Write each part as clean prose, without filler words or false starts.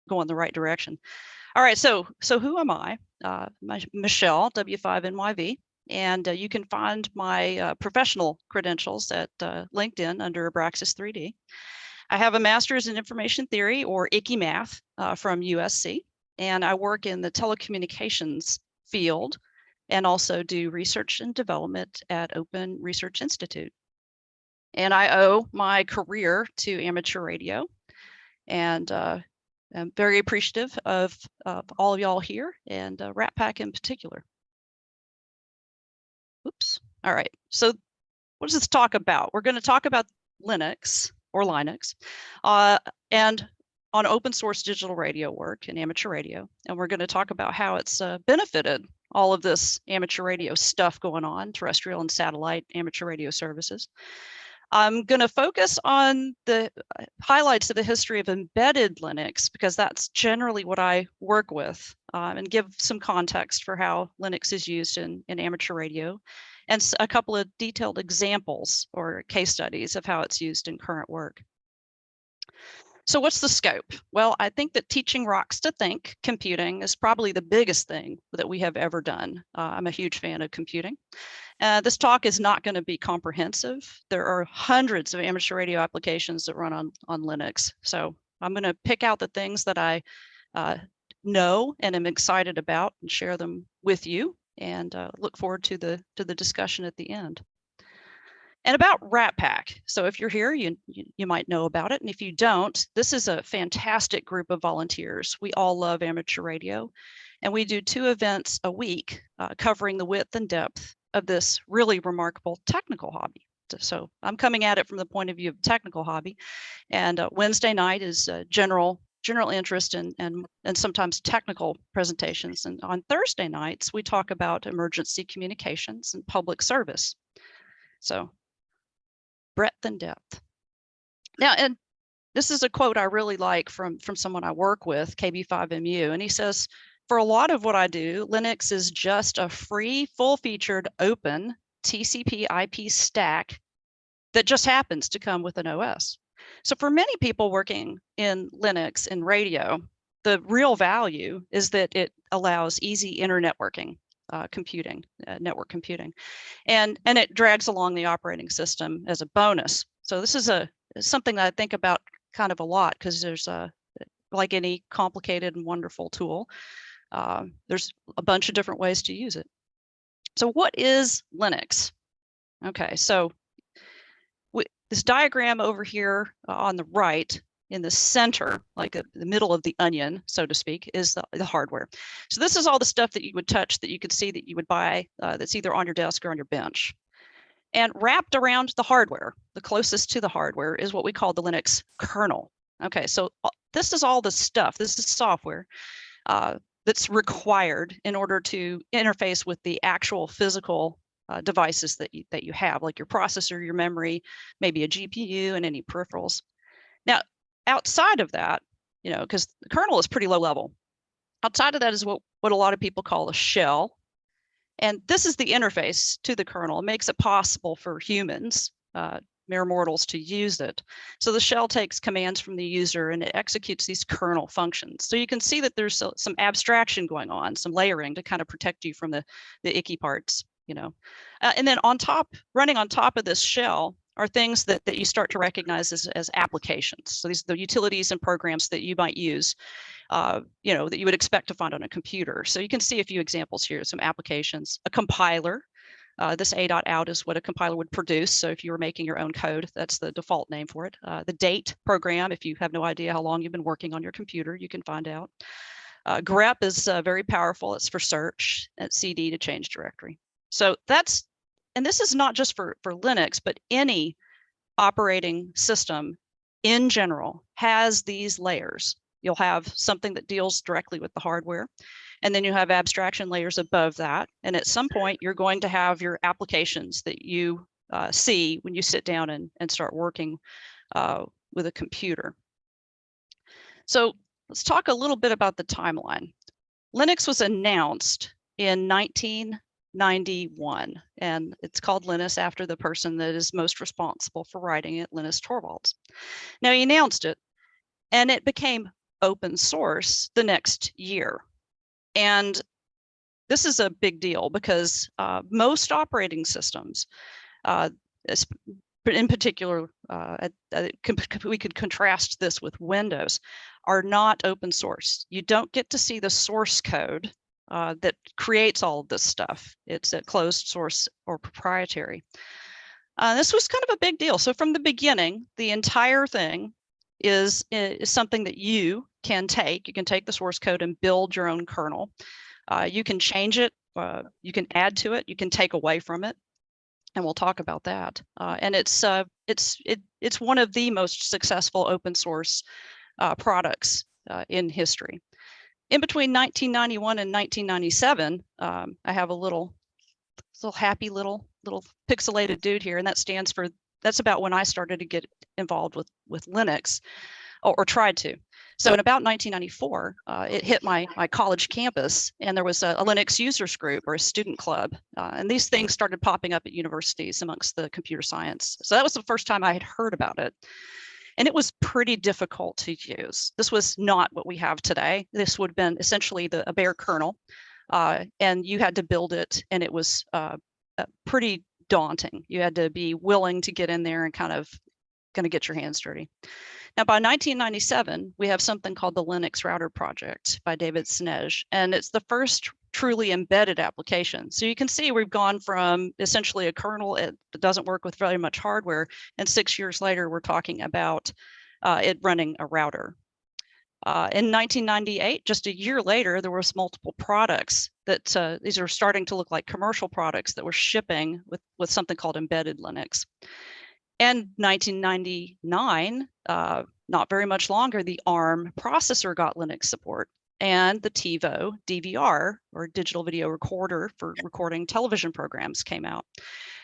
going the right direction. All right, so who am I? Michelle, W5NYV, and you can find my professional credentials at LinkedIn under Abraxas 3D. I have a master's in information theory, or ICI math, from USC, and I work in the telecommunications field and also do research and development at Open Research Institute. And I owe my career to amateur radio, and I'm very appreciative of all of y'all here, and RATPAC in particular. Oops. All right. So what does this talk about? We're going to talk about Linux or Linux and on open source digital radio work and amateur radio. And we're going to talk about how it's benefited all of this amateur radio stuff going on, terrestrial and satellite amateur radio services. I'm going to focus on the highlights of the history of embedded Linux, because that's generally what I work with, and give some context for how Linux is used in amateur radio, and a couple of detailed examples or case studies of how it's used in current work. So what's the scope? Well, I think that teaching rocks to think computing is probably the biggest thing that we have ever done. I'm a huge fan of computing. This talk is not going to be comprehensive. There are hundreds of amateur radio applications that run on Linux. So I'm going to pick out the things that I know and am excited about and share them with you, and look forward to the discussion at the end. And about RATPAC. So if you're here, you might know about it. And if you don't, this is a fantastic group of volunteers. We all love amateur radio. And we do 2 events a week covering the width and depth of this really remarkable technical hobby. So I'm coming at it from the point of view of technical hobby. And Wednesday night is general interest and sometimes technical presentations. And on Thursday nights, we talk about emergency communications and public service. So breadth and depth. Now, and this is a quote I really like from someone I work with, KB5MU, and he says, for a lot of what I do, Linux is just a free, full-featured, open TCP IP stack that just happens to come with an OS. So for many people working in Linux and radio, the real value is that it allows easy internetworking. Network computing, and it drags along the operating system as a bonus. So this is something that I think about kind of a lot, because there's like any complicated and wonderful tool, there's a bunch of different ways to use it. So what is Linux? Okay, so this diagram over here on the right, in the center, like the middle of the onion, so to speak, is the hardware. So this is all the stuff that you would touch, that you could see, that you would buy, that's either on your desk or on your bench. And wrapped around the hardware, the closest to the hardware, is what we call the Linux kernel. Okay, so this is all the stuff, this is software that's required in order to interface with the actual physical devices that you have, like your processor, your memory, maybe a GPU, and any peripherals. Now, outside of that, because the kernel is pretty low level, outside of that is what a lot of people call a shell. And this is the interface to the kernel. It makes it possible for humans, mere mortals, to use it. So the shell takes commands from the user and it executes these kernel functions. So you can see that there's some abstraction going on, some layering to kind of protect you from the icky parts, and then running on top of this shell are things that you start to recognize as applications. So these are the utilities and programs that you might use, that you would expect to find on a computer. So you can see a few examples here, some applications. A compiler, this a.out is what a compiler would produce. So if you were making your own code, that's the default name for it. The date program, if you have no idea how long you've been working on your computer, you can find out. grep is very powerful. It's for search, and cd to change directory. So and this is not just for Linux, but any operating system in general has these layers. You'll have something that deals directly with the hardware, and then you have abstraction layers above that. And at some point, you're going to have your applications that you see when you sit down and start working with a computer. So let's talk a little bit about the timeline. Linux was announced in 1991, and it's called Linus after the person that is most responsible for writing it, Linus Torvalds. Now, he announced it, and it became open source the next year. And this is a big deal because most operating systems, in particular, we could contrast this with Windows, are not open source. You don't get to see the source code that creates all of this stuff. It's a closed source or proprietary. This was kind of a big deal. So from the beginning, the entire thing is something that you can take. You can take the source code and build your own kernel. You can change it. You can add to it. You can take away from it. And we'll talk about that. And it's one of the most successful open source products in history. In between 1991 and 1997, I have a little happy little pixelated dude here, and that stands for, that's about when I started to get involved with Linux, or tried to. So in about 1994, it hit my college campus, and there was a Linux users group or a student club. And these things started popping up at universities amongst the computer science. So that was the first time I had heard about it. And it was pretty difficult to use. This was not what we have today. This would have been essentially a bare kernel, and you had to build it, and it was pretty daunting. You had to be willing to get in there and kind of get your hands dirty. Now, by 1997, we have something called the Linux Router Project by David Snej, and it's the first truly embedded application. So you can see we've gone from essentially a kernel that doesn't work with very much hardware, and 6 years later, we're talking about it running a router. In 1998, just a year later, there was multiple products that these are starting to look like commercial products that were shipping with something called embedded Linux. And 1999, not very much longer, the ARM processor got Linux support, and the TiVo DVR, or digital video recorder for recording television programs, came out.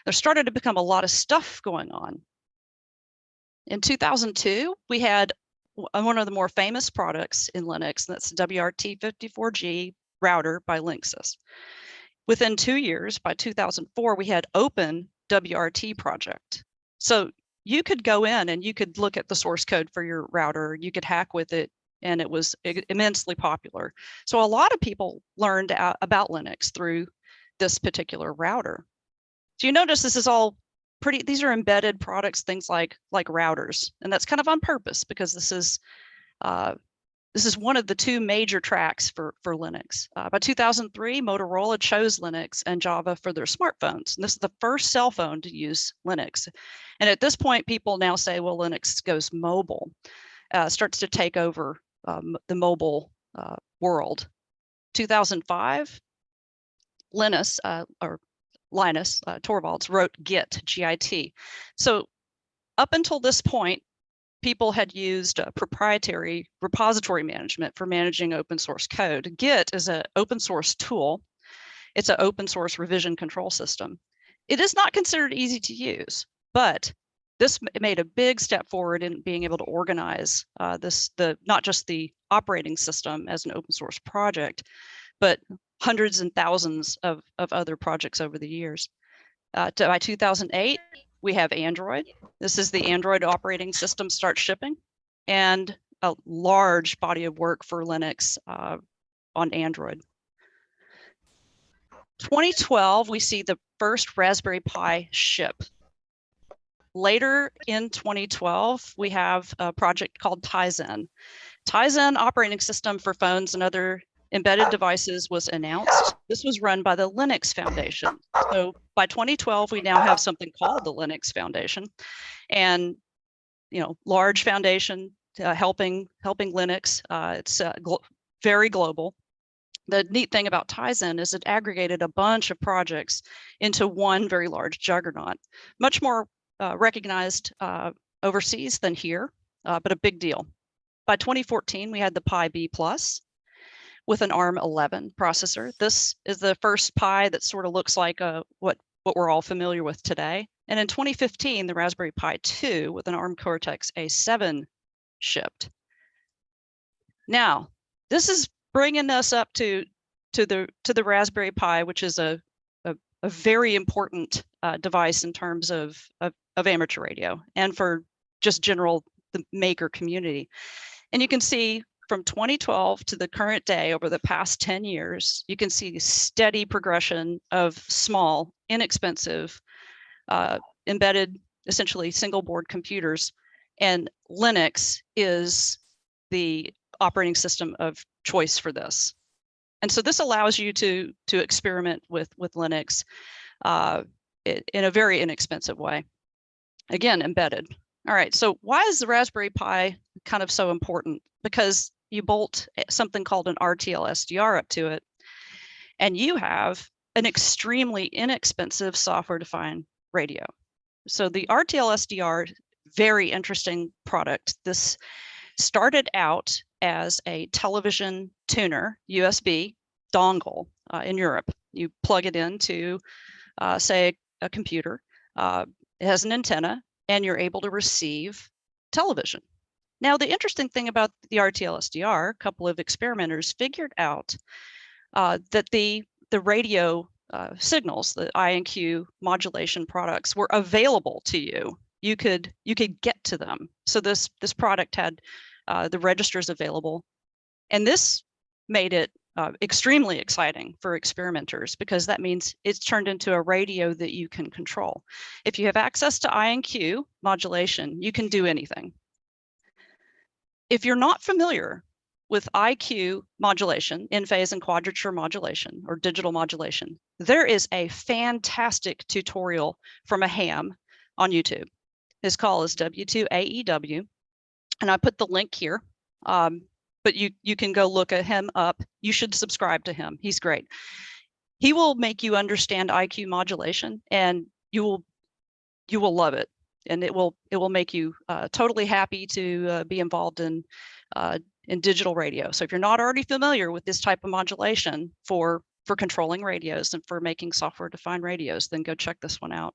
There started to become a lot of stuff going on. In 2002, we had one of the more famous products in Linux, and that's the WRT54G router by Linksys. Within 2 years, by 2004, we had Open WRT project. So you could go in and you could look at the source code for your router, you could hack with it, and it was immensely popular. So a lot of people learned about Linux through this particular router. So you notice this is all these are embedded products, things like routers, and that's kind of on purpose because this is one of the two major tracks for Linux. By 2003, Motorola chose Linux and Java for their smartphones. And this is the first cell phone to use Linux. And at this point, people now say, well, Linux goes mobile, starts to take over the mobile world. 2005, Linus Torvalds wrote Git, G-I-T. So up until this point, people had used proprietary repository management for managing open source code. Git is an open source tool. It's an open source revision control system. It is not considered easy to use, but this made a big step forward in being able to organize not just the operating system as an open source project, but hundreds and thousands of other projects over the years. By 2008, we have Android. This is the Android operating system starts shipping, and a large body of work for Linux on Android. 2012, we see the first Raspberry Pi ship. Later in 2012, we have a project called Tizen. Tizen operating system for phones and other embedded devices was announced. This was run by the Linux Foundation. So by 2012, we now have something called the Linux Foundation, and large foundation helping Linux. It's very global. The neat thing about Tizen is it aggregated a bunch of projects into one very large juggernaut, much more recognized overseas than here, but a big deal. By 2014, we had the Pi B Plus with an ARM 11 processor. This is the first Pi that sort of looks like what we're all familiar with today. And in 2015, the Raspberry Pi 2 with an ARM Cortex A7 shipped. Now, this is bringing us up to the Raspberry Pi, which is a very important device in terms of amateur radio and for just general the maker community. And you can see from 2012 to the current day, over the past 10 years, you can see the steady progression of small, inexpensive, embedded, essentially single board computers. And Linux is the operating system of choice for this. And so this allows you to experiment with Linux in a very inexpensive way. Again, embedded. All right, so why is the Raspberry Pi kind of so important? Because you bolt something called an RTL SDR up to it, and you have an extremely inexpensive software-defined radio. So the RTL SDR, very interesting product. This started out as a television tuner USB dongle in Europe. You plug it into, say, a computer. It has an antenna, and you're able to receive television. Now, the interesting thing about the RTL SDR, a couple of experimenters figured out that the radio signals, the I and Q modulation products, were available to you. You could get to them. So this product had the registers available, and this made it extremely exciting for experimenters, because that means it's turned into a radio that you can control. If you have access to I and Q modulation, you can do anything. If you're not familiar with IQ modulation, in phase and quadrature modulation, or digital modulation, there is a fantastic tutorial from a ham on YouTube. His call is W2AEW, and I put the link here. But you can go look at him up. You should subscribe to him. He's great. He will make you understand IQ modulation, and you will love it, and it will make you totally happy to be involved in digital radio. So if you're not already familiar with this type of modulation for controlling radios and for making software-defined radios, then go check this one out.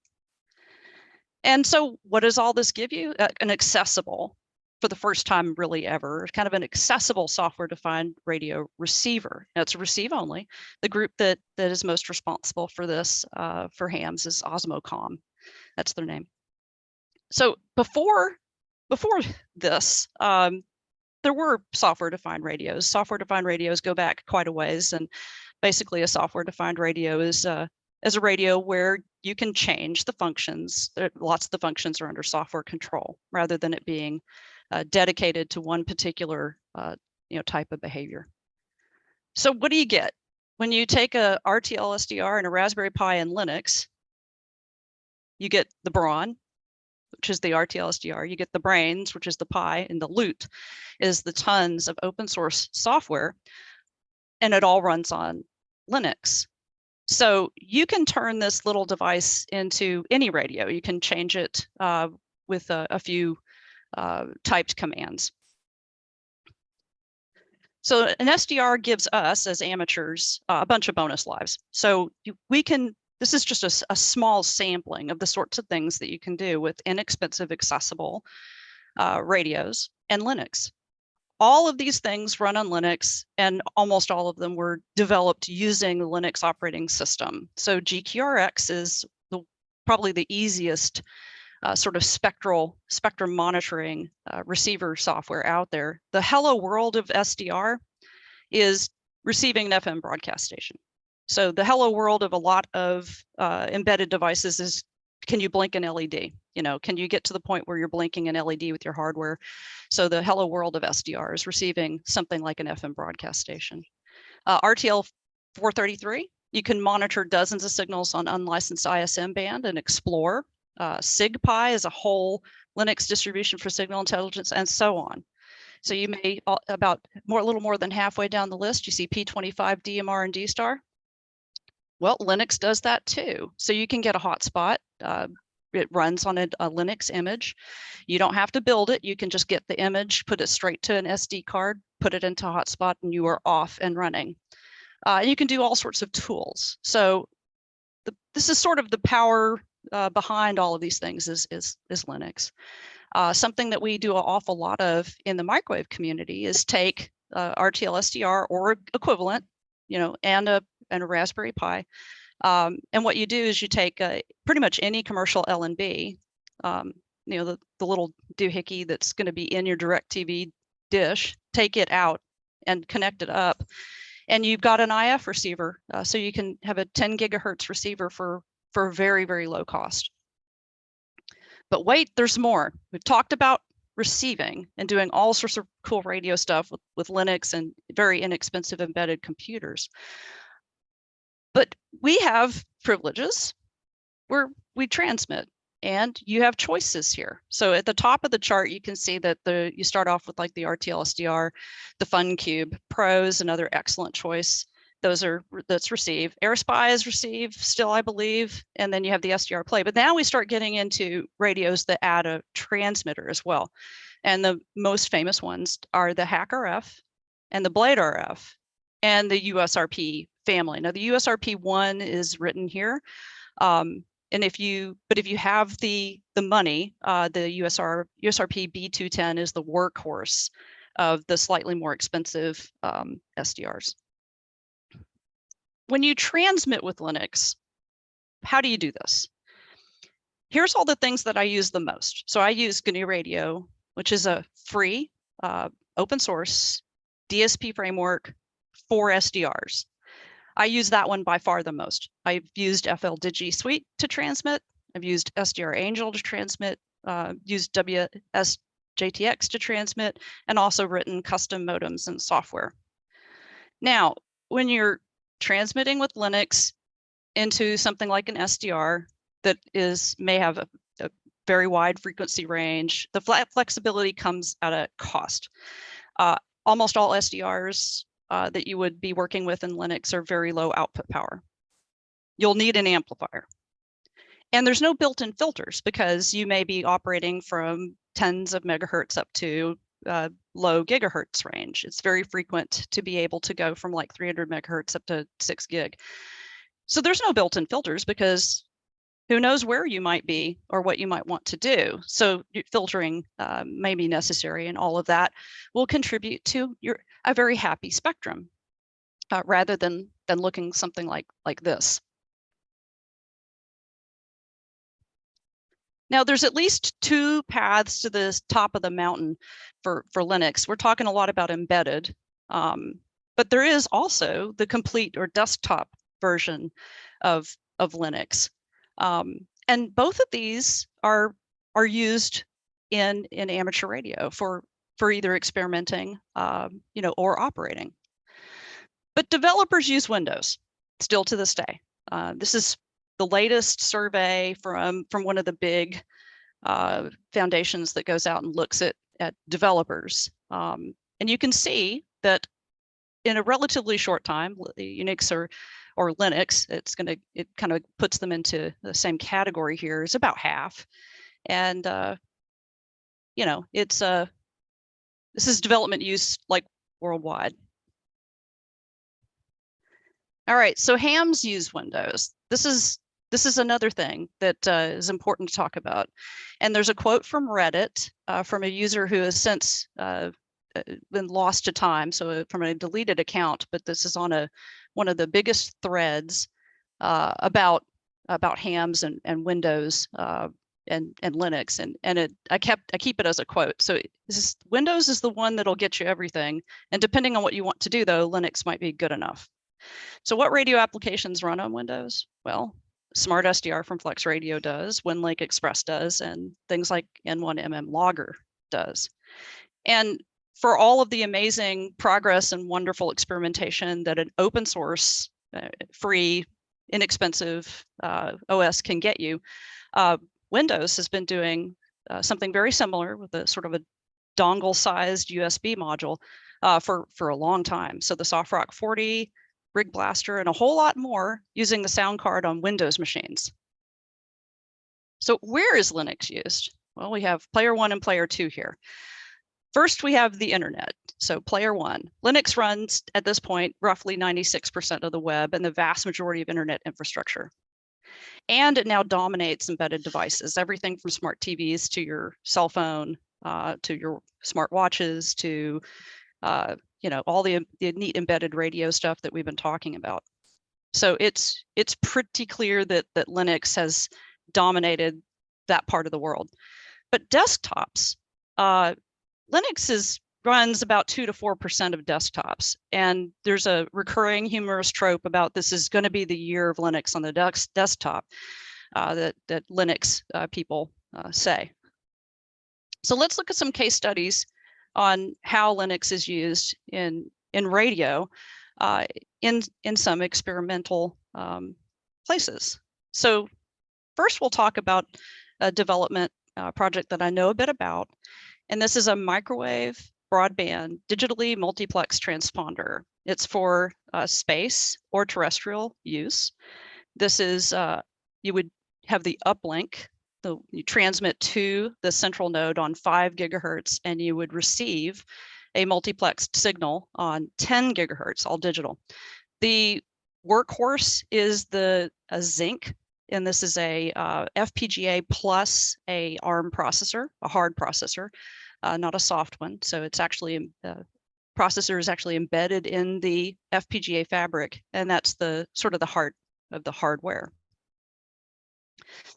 And so what does all this give you? An accessible, for the first time really ever, kind of an accessible software-defined radio receiver. Now, it's a receive only. The group that is most responsible for this for hams is Osmocom. That's their name. So before this, there were software-defined radios. Software-defined radios go back quite a ways, and basically a software-defined radio is a radio where you can change the functions. Lots of the functions are under software control, rather than it being dedicated to one particular type of behavior. So what do you get when you take a RTL SDR and a Raspberry Pi and Linux? You get the brawn, which is the RTL SDR. You get the brains, which is the Pi, and the loot is the tons of open source software, and it all runs on Linux. So you can turn this little device into any radio. You can change it with a few typed commands. So an SDR gives us, as amateurs, a bunch of bonus lives. So this is just a small sampling of the sorts of things that you can do with inexpensive, accessible radios and Linux. All of these things run on Linux, and almost all of them were developed using the Linux operating system. So GQRX is probably the easiest sort of spectrum monitoring receiver software out there. The hello world of SDR is receiving an FM broadcast station. So the hello world of a lot of embedded devices is, can you blink an LED? Can you get to the point where you're blinking an LED with your hardware? So the hello world of SDR is receiving something like an FM broadcast station. RTL 433, you can monitor dozens of signals on unlicensed ISM band and explore. SIGPI is a whole Linux distribution for signal intelligence, and so on. So you may, a little more than halfway down the list, you see P25, DMR, and DStar. Well, Linux does that too. So you can get a hotspot. It runs on a Linux image. You don't have to build it. You can just get the image, put it straight to an SD card, put it into a hotspot, and you are off and running. And you can do all sorts of tools. So this is sort of the power behind all of these things is Linux. Something that we do an awful lot of in the microwave community is take RTL SDR or equivalent, and a Raspberry Pi. And what you do is you take pretty much any commercial LNB, the little doohickey that's going to be in your DirecTV dish, take it out and connect it up. And you've got an IF receiver, so you can have a 10 gigahertz receiver for very, very low cost. But wait, there's more. We've talked about receiving and doing all sorts of cool radio stuff with Linux and very inexpensive embedded computers. But we have privileges where we transmit, and you have choices here. So at the top of the chart, you can see that you start off with like the RTL SDR, the FunCube. Pro is another excellent choice. That's receive. AirSpy is receive still, I believe. And then you have the SDR Play. But now we start getting into radios that add a transmitter as well. And the most famous ones are the Hack RF and the Blade RF and the USRP family. Now the USRP1 is written here. And if you have the money, the USRP B210 is the workhorse of the slightly more expensive SDRs. When you transmit with Linux, how do you do this? Here's all the things that I use the most. So I use GNU Radio, which is a free open source DSP framework for SDRs. I use that one by far the most. I've used FL Digi Suite to transmit. I've used SDR Angel to transmit, used WSJTX to transmit, and also written custom modems and software. Now, when you're transmitting with Linux into something like an SDR that may have a very wide frequency range, the flexibility comes at a cost. Almost all SDRs that you would be working with in Linux are very low output power. You'll need an amplifier. And there's no built-in filters because you may be operating from tens of megahertz up to low gigahertz range. It's very frequent to be able to go from like 300 megahertz up to 6 gig. So there's no built-in filters because who knows where you might be or what you might want to do. So filtering may be necessary, and all of that will contribute to a very happy spectrum rather than looking something like this. Now, there's at least two paths to the top of the mountain for Linux. We're talking a lot about embedded, but there is also the complete or desktop version of Linux. And both of these are used in amateur radio for either experimenting, or operating. But developers use Windows still to this day. This is the latest survey from one of the big foundations that goes out and looks at developers. And you can see that in a relatively short time, Unix or Linux, it kind of puts them into the same category here, is about half. And this is development use like worldwide. All right, so hams use Windows. This is another thing that is important to talk about. And there's a quote from Reddit from a user who has since been lost to time, so from a deleted account, but this is on one of the biggest threads about hams and Windows and Linux, and I keep it as a quote. So Windows is the one that'll get you everything, and depending on what you want to do, though, Linux might be good enough. So what radio applications run on Windows? Well, Smart SDR from Flex Radio does, WinLink Express does, and things like N1MM Logger does. And for all of the amazing progress and wonderful experimentation that an open source, free, inexpensive OS can get you, Windows has been doing something very similar with a sort of a dongle-sized USB module for a long time. So the SoftRock 40, Rig Blaster, and a whole lot more using the sound card on Windows machines. So where is Linux used? Well, we have player 1 and player 2 here. First, we have the internet. So player 1, Linux runs at this point roughly 96% of the web and the vast majority of internet infrastructure. And it now dominates embedded devices, everything from smart TVs to your cell phone, to your smart watches, to all the neat embedded radio stuff that we've been talking about. So it's pretty clear that Linux has dominated that part of the world. But desktops, Linux is runs about 2 to 4% of desktops. And there's a recurring humorous trope about this is going to be the year of Linux on the desktop that Linux people say. So let's look at some case studies on how Linux is used in radio in some experimental places. So first, we'll talk about a development project that I know a bit about, and this is a microwave broadband digitally multiplex transponder. It's for space or terrestrial use. This is, you would have the uplink, you transmit to the central node on 5 gigahertz, and you would receive a multiplexed signal on 10 gigahertz, all digital. The workhorse is a Zinc, and this is a FPGA plus a ARM processor, a hard processor, not a soft one. So it's actually, processor is actually embedded in the FPGA fabric, and that's the sort of the heart of the hardware.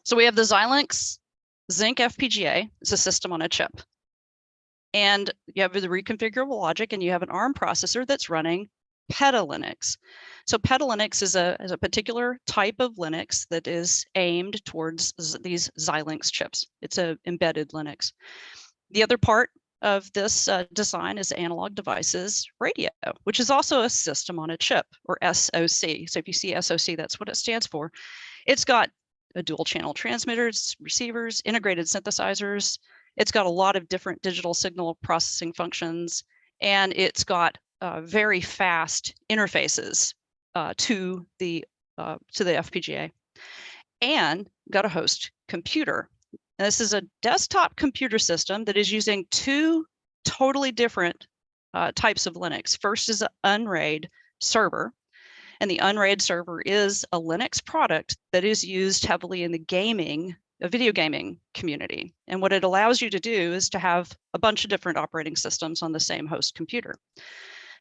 So we have the Xilinx Zinc FPGA. It's a system on a chip. And you have the reconfigurable logic, and you have an ARM processor that's running PetaLinux. So PetaLinux is a particular type of Linux that is aimed towards these Xilinx chips. It's an embedded Linux. The other part of this design is Analog Devices Radio, which is also a system on a chip, or SoC. So if you see SoC, that's what it stands for. It's got a dual channel transmitters, receivers, integrated synthesizers. It's got a lot of different digital signal processing functions, and it's got very fast interfaces to the FPGA, and got a host computer. And this is a desktop computer system that is using 2 totally different types of Linux. First is an Unraid server, and the Unraid server is a Linux product that is used heavily in the video gaming community. And what it allows you to do is to have a bunch of different operating systems on the same host computer.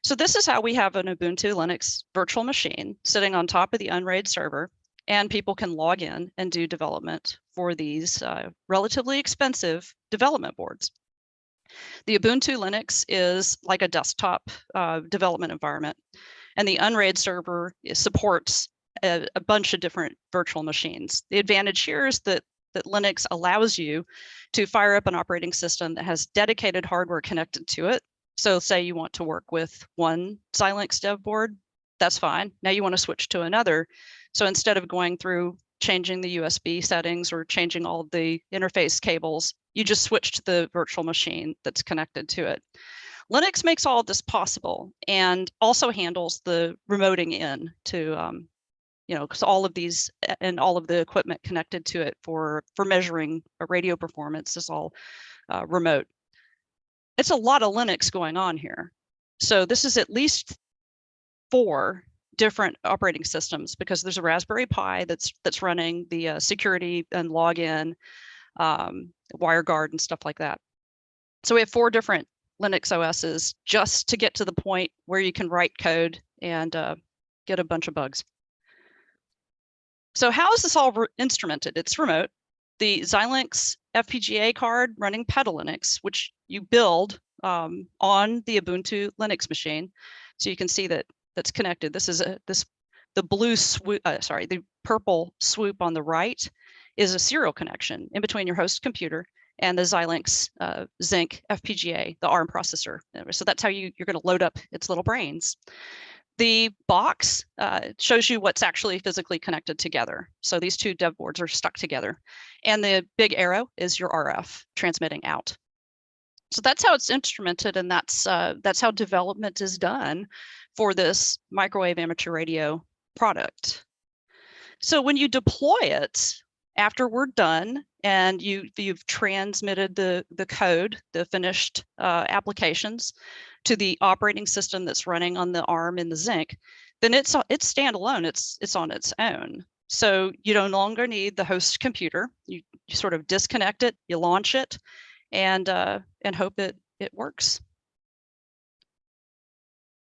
So this is how we have an Ubuntu Linux virtual machine sitting on top of the Unraid server, and people can log in and do development for these relatively expensive development boards. The Ubuntu Linux is like a desktop development environment, and the Unraid server supports a bunch of different virtual machines. The advantage here is that Linux allows you to fire up an operating system that has dedicated hardware connected to it. So say you want to work with one Xilinx dev board, that's fine. Now you want to switch to another. So instead of going through changing the USB settings or changing all of the interface cables, you just switch to the virtual machine that's connected to it. Linux makes all of this possible, and also handles the remoting in to, because all of these and all of the equipment connected to it for measuring radio performance is all remote. It's a lot of Linux going on here. So this is at least 4 different operating systems, because there's a Raspberry Pi that's running the security and login, WireGuard and stuff like that. So we have 4 different Linux OSs just to get to the point where you can write code and get a bunch of bugs. So how is this all instrumented? It's remote. The Xilinx FPGA card running PetaLinux, which you build on the Ubuntu Linux machine. So you can see that that's connected. This is the blue swoop, the purple swoop on the right is a serial connection in between your host computer and the Xilinx Zinc FPGA, the ARM processor. So that's how you're going to load up its little brains. The box shows you what's actually physically connected together. So these 2 dev boards are stuck together. And the big arrow is your RF transmitting out. So that's how it's instrumented, and that's how development is done for this microwave amateur radio product. So when you deploy it, after we're done and you've transmitted the code, the finished applications to the operating system that's running on the ARM and the Zinc, then it's standalone. It's on its own. So you no longer need the host computer. You sort of disconnect it, you launch it, and hope it works.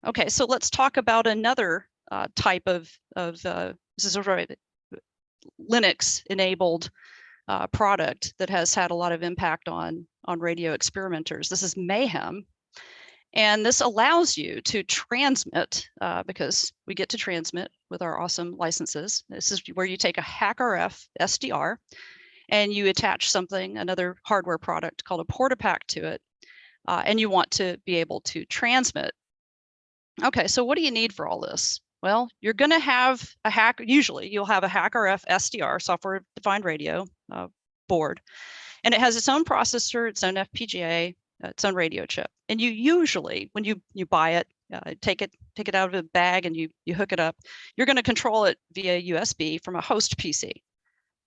Okay, so let's talk about another type of this is sort of Linux-enabled product that has had a lot of impact on radio experimenters. This is Mayhem, And this allows you to transmit, because we get to transmit with our awesome licenses. This is where you take a HackRF SDR and you attach something, another hardware product called a PortaPack to it, and you want to be able to transmit. Okay, so what do you need for all this? Well, you're going to have usually you'll have a HackRF SDR, software defined radio board, and it has its own processor, its own FPGA, its own radio chip. And you usually, when you buy it, take it out of a bag and you hook it up, you're going to control it via USB from a host PC,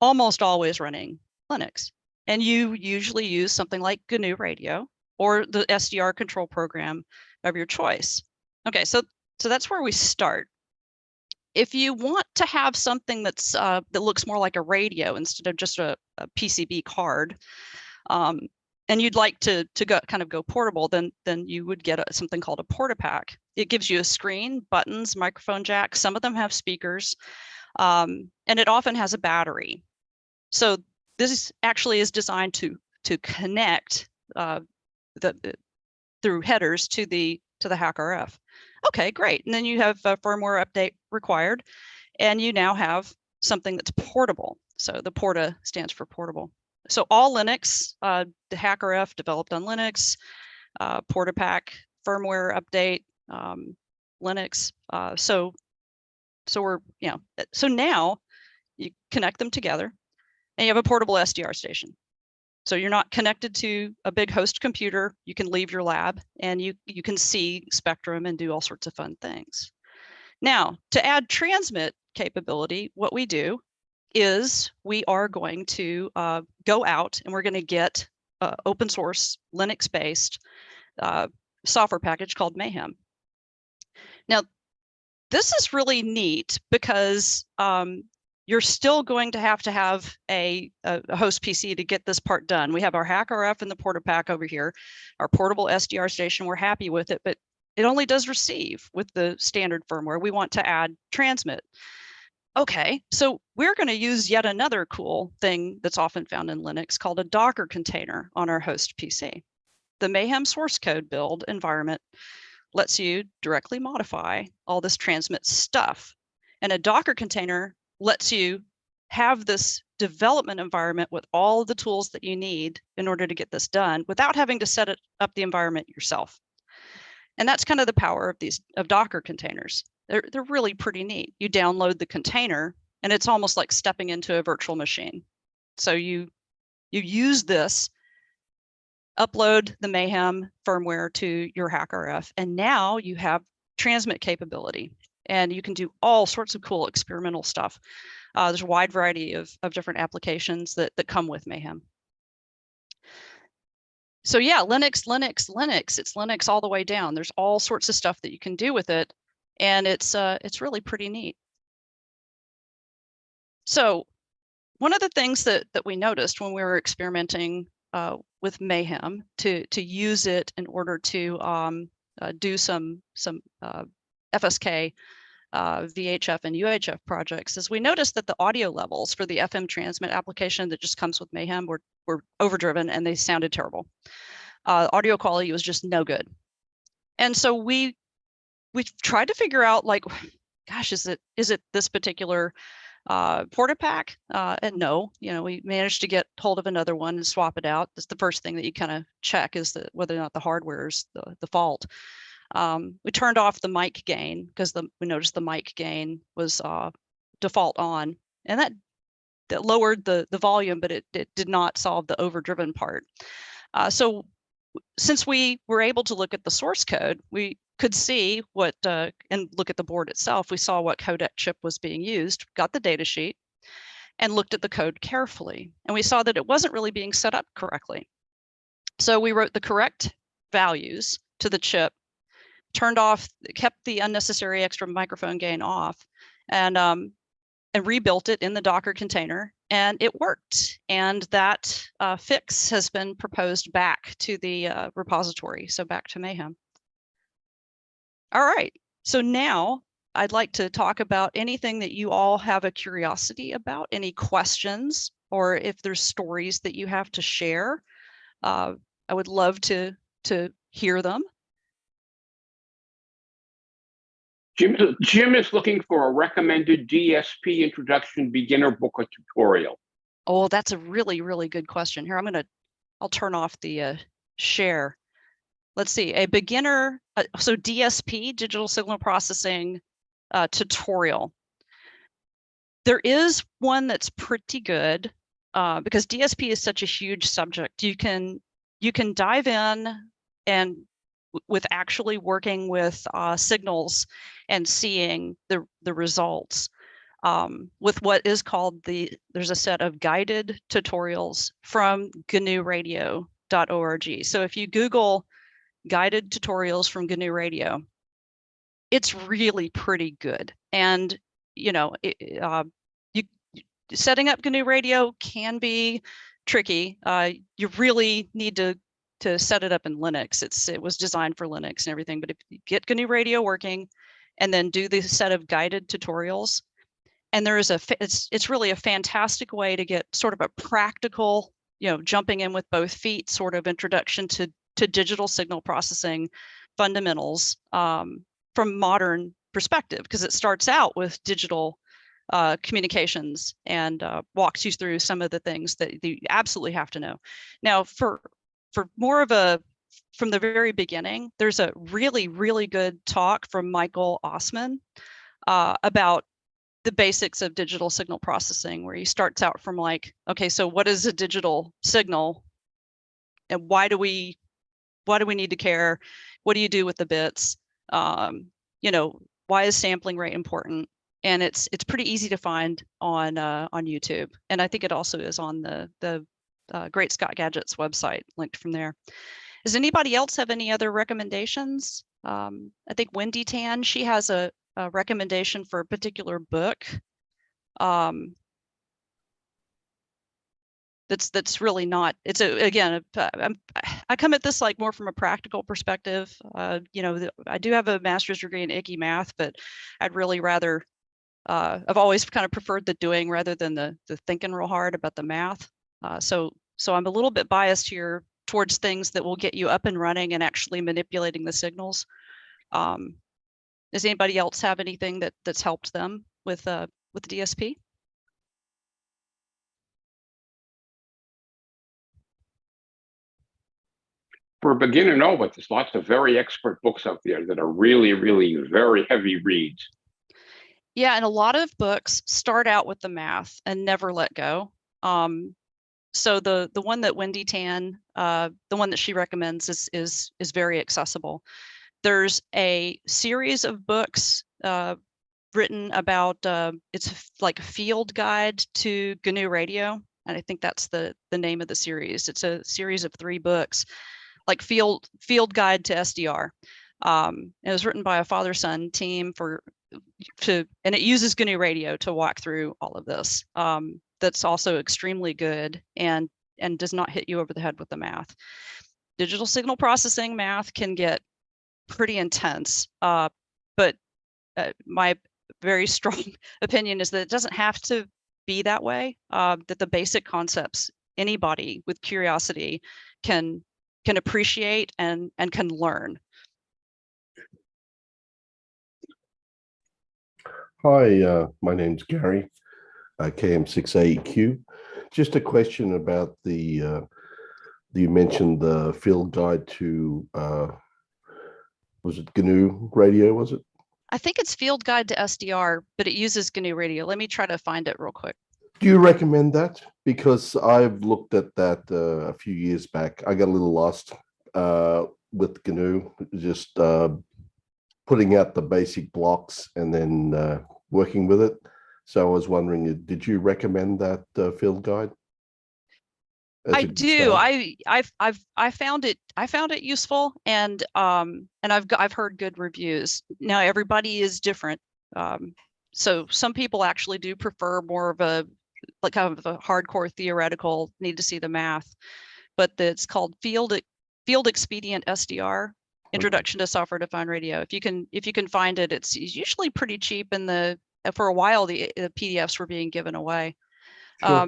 almost always running Linux. And you usually use something like GNU Radio or the SDR control program of your choice. Okay, so that's where we start. If you want to have something that's that looks more like a radio instead of just a PCB card, and you'd like to go portable, then you would get something called a PortaPack. It gives you a screen, buttons, microphone jack. Some of them have speakers, and it often has a battery. So this actually is designed to connect through headers to the HackRF. Okay, great. And then you have a firmware update required, and you now have something that's portable. So the Porta stands for portable. So all Linux, the HackRF developed on Linux, PortaPack firmware update, Linux. So now you connect them together, and you have a portable SDR station. So you're not connected to a big host computer. You can leave your lab and you can see spectrum and do all sorts of fun things. Now, to add transmit capability, what we do is we are going to go out and we're going to get open source Linux-based software package called Mayhem. Now, this is really neat because you're still going to have a host PC to get this part done. We have our HackRF and the PortaPack over here, our portable SDR station. We're happy with it, but it only does receive with the standard firmware. We want to add transmit. Okay, so we're going to use yet another cool thing that's often found in Linux called a Docker container on our host PC. The Mayhem source code build environment lets you directly modify all this transmit stuff. And a Docker container lets you have this development environment with all the tools that you need in order to get this done without having to set up the environment yourself. And that's kind of the power of Docker containers. They're really pretty neat. You download the container and it's almost like stepping into a virtual machine. So you use this, upload the Mayhem firmware to your HackRF, and now you have transmit capability. And you can do all sorts of cool experimental stuff. There's a wide variety of different applications that come with Mayhem. So yeah, Linux. It's Linux all the way down. There's all sorts of stuff that you can do with it, and it's really pretty neat. So one of the things that we noticed when we were experimenting with Mayhem to use it in order to do some FSK, VHF and UHF projects is we noticed that the audio levels for the FM transmit application that just comes with Mayhem were overdriven and they sounded terrible. Audio quality was just no good. And so we tried to figure out, like, gosh, is it this particular PortaPack? And no, we managed to get hold of another one and swap it out. That's the first thing that you kind of check, is that whether or not the hardware is the fault. We turned off the mic gain because we noticed the mic gain was default on, and that lowered the volume, but it did not solve the overdriven part. So since we were able to look at the source code, we could see what and look at the board itself. We saw what codec chip was being used, got the data sheet, and looked at the code carefully, and we saw that it wasn't really being set up correctly. So we wrote the correct values to the chip, turned off, kept the unnecessary extra microphone gain off, and rebuilt it in the Docker container, and it worked. And that fix has been proposed back to the repository, so back to Mayhem. All right, so now I'd like to talk about anything that you all have a curiosity about, any questions, or if there's stories that you have to share. I would love to hear them. Jim is looking for a recommended DSP introduction beginner book or tutorial. Oh, that's a really, really good question. Here, I'll turn off the share. Let's see, a beginner, so DSP, digital signal processing tutorial. There is one that's pretty good because DSP is such a huge subject. You can dive in and with actually working with signals and seeing the results with what is called there's a set of guided tutorials from GNUradio.org. So if you Google guided tutorials from GNU Radio, it's really pretty good. And setting up GNU Radio can be tricky. You really need to set it up in Linux. It was designed for Linux and everything. But if you get GNU Radio working, and then do the set of guided tutorials, and there is it's really a fantastic way to get sort of a practical, jumping in with both feet sort of introduction to digital signal processing fundamentals from modern perspective, because it starts out with digital communications and walks you through some of the things that you absolutely have to know. Now, for more of from the very beginning, there's a really, really good talk from Michael Osman about the basics of digital signal processing, where he starts out from like, okay, so what is a digital signal, and why do we need to care? What do you do with the bits? Why is sampling rate important? And it's pretty easy to find on YouTube, and I think it also is on the Great Scott Gadgets website, linked from there. Does anybody else have any other recommendations? I think Wendy Tan, she has a recommendation for a particular book that's really not. It's again, I come at this like more from a practical perspective. I do have a master's degree in icky math, but I'd really rather. I've always kind of preferred the doing rather than the thinking real hard about the math. So I'm a little bit biased here towards things that will get you up and running and actually manipulating the signals. Does anybody else have anything that's helped them with DSP? For a beginner, no, but there's lots of very expert books out there that are really, really very heavy reads. Yeah, and a lot of books start out with the math and never let go. So the one that Wendy Tan, the one that she recommends is very accessible. There's a series of books written about, it's like a field guide to GNU Radio, and I think that's the name of the series. It's a series of 3 books, like field guide to SDR. It was written by a father-son team and it uses GNU Radio to walk through all of this. That's also extremely good and does not hit you over the head with the math. Digital signal processing math can get pretty intense, but my very strong opinion is that it doesn't have to be that way. That the basic concepts anybody with curiosity can appreciate and can learn. Hi, my name's Gary, KM6AEQ. Just a question about you mentioned the field guide to, was it GNU Radio, was it? I think it's field guide to SDR, but it uses GNU Radio. Let me try to find it real quick. Do you recommend that? Because I've looked at that a few years back. I got a little lost with GNU, just putting out the basic blocks and then working with it. So I was wondering, did you recommend that field guide? I do. I found it useful, and I've heard good reviews. Now everybody is different. So some people actually do prefer more of a kind of a hardcore theoretical, need to see the math, but it's called Field Expedient SDR. Introduction to Software Defined Radio. If you can find it, it's usually pretty cheap. For a while, the PDFs were being given away. Sure.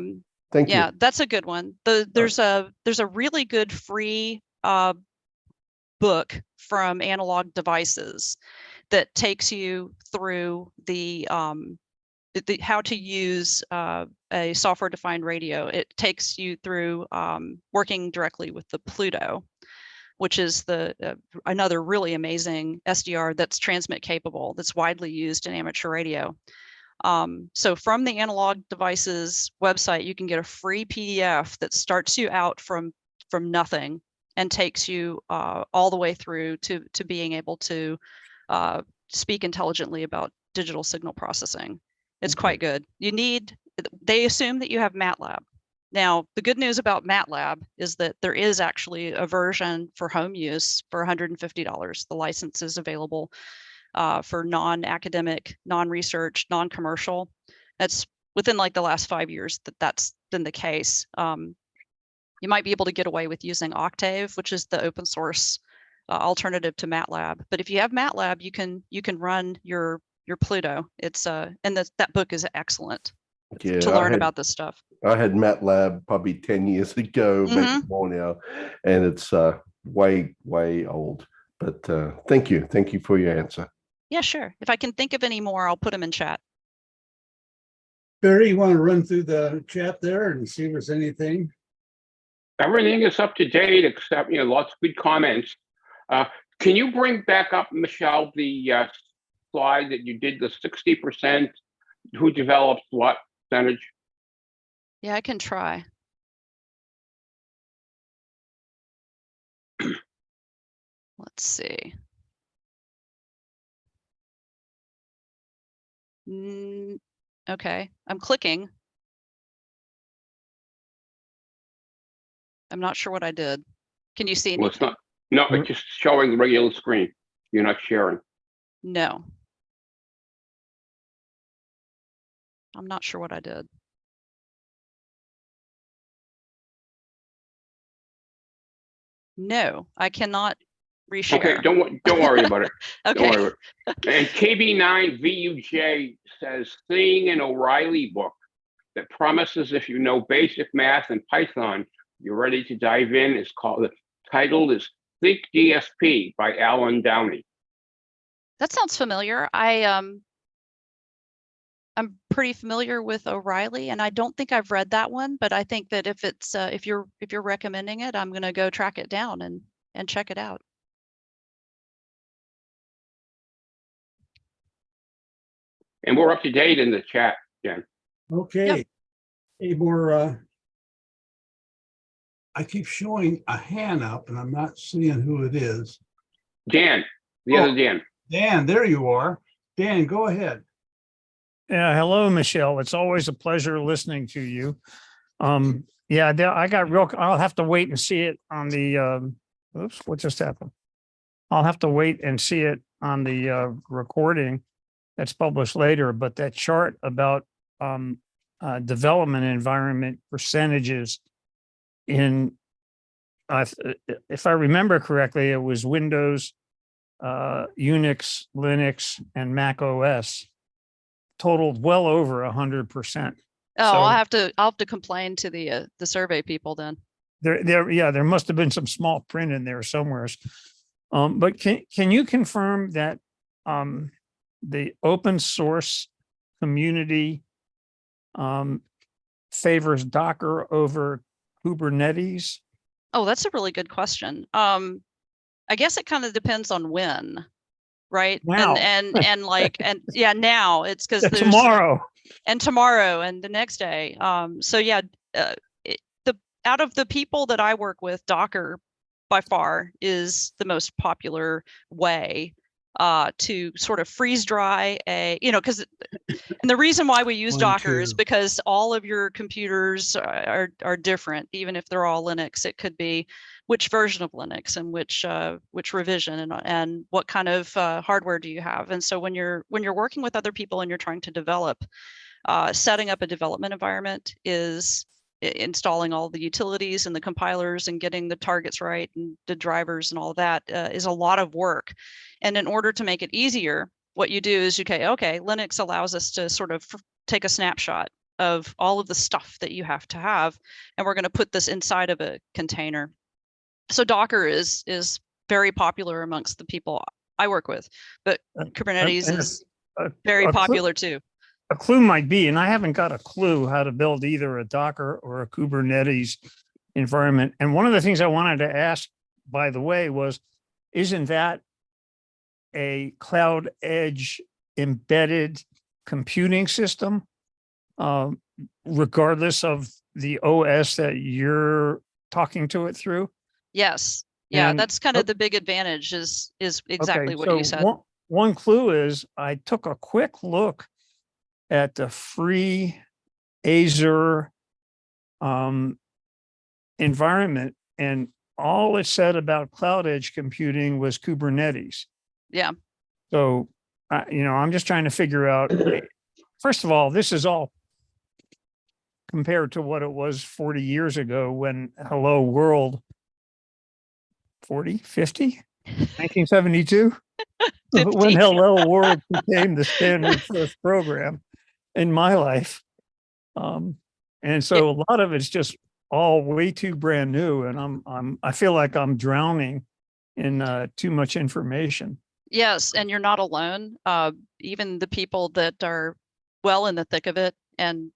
Thank you. Yeah, that's a good one. There's a really good free book from Analog Devices that takes you through the how to use a software-defined radio. It takes you through working directly with the Pluto, which is the another really amazing SDR that's transmit capable, that's widely used in amateur radio. So from the Analog Devices website, you can get a free PDF that starts you out from nothing and takes you all the way through to being able to speak intelligently about digital signal processing. It's quite good. They assume that you have MATLAB. Now, the good news about MATLAB is that there is actually a version for home use for $150. The license is available for non-academic, non-research, non-commercial. That's within like the last 5 years that's been the case. You might be able to get away with using Octave, which is the open source alternative to MATLAB. But if you have MATLAB, you can run your Pluto. It's and that book is excellent to learn about this stuff. I had MATLAB probably 10 years ago, maybe more now, and it's way old. But thank you for your answer. Yeah, sure. If I can think of any more, I'll put them in chat. Barry, you want to run through the chat there and see if there's anything? Everything is up to date, except, lots of good comments. Can you bring back up, Michelle, the slide that you did, the 60%, who develops what percentage? Yeah, I can try. Let's see. Okay, I'm clicking. I'm not sure what I did. Can you see anything? Well, it's not. No, it's just showing the regular screen. You're not sharing. No. I'm not sure what I did. No, I cannot reshare. Okay, don't worry about it. Okay. Don't worry about it. And KB9VUJ says, seeing an O'Reilly book that promises if you know basic math and Python, you're ready to dive in. It's called, the title is Think DSP by Alan Downey. That sounds familiar. I'm pretty familiar with O'Reilly, and I don't think I've read that one, but I think that if it's if you're recommending it, I'm going to go track it down and check it out. And we're up to date in the chat, Jen. Okay. Yep. Any more? I keep showing a hand up and I'm not seeing who it is. Dan, the other Dan. Dan, there you are. Dan, go ahead. Yeah, hello, Michelle. It's always a pleasure listening to you. Yeah, I got real. I'll have to wait and see it on the. Oops, what just happened? I'll have to wait and see it on the recording that's published later. But that chart about development environment percentages in, if I remember correctly, it was Windows, Unix, Linux, and Mac OS. Totaled well over 100%. Oh, So- I'll have to complain to the survey people then. There must have been some small print in there somewhere. But can you confirm that the open source community favors Docker over Kubernetes? Oh, that's a really good question. I guess it kind of depends on when, right? Now. And yeah, now it's because there's Tomorrow. and tomorrow and the next day. So yeah, out of the people that I work with, Docker by far is the most popular way to sort of freeze dry because and the reason why we use Docker is because all of your computers are different. Even if they're all Linux, it could be which version of Linux and which revision and what kind of hardware do you have. And so when you're working with other people and you're trying to develop, setting up a development environment is installing all the utilities and the compilers and getting the targets right and the drivers and all of that is a lot of work. And in order to make it easier, what you do is okay, Linux allows us to sort of take a snapshot of all of the stuff that you have to have, and we're going to put this inside of a container. So Docker is very popular amongst the people I work with, but Kubernetes and is a- very a clue- popular too. A clue might be, and I haven't got a clue how to build either a Docker or a Kubernetes environment. And one of the things I wanted to ask, by the way, was, isn't that a cloud edge embedded computing system, regardless of the OS that you're talking to it through? Yes. Yeah, And- that's kind of the big advantage is exactly what you said. One clue is I took a quick look at the free Azure environment, and all it said about cloud edge computing was Kubernetes. Yeah. So, I'm just trying to figure out, first of all, this is all compared to what it was 40 years ago when Hello World, 40, 50, 1972, when 50. Hello World became the standard first program in my life. And so a lot of it's just all way too brand new. And I feel like I'm drowning in too much information. Yes, and you're not alone. Even the people that are well in the thick of it and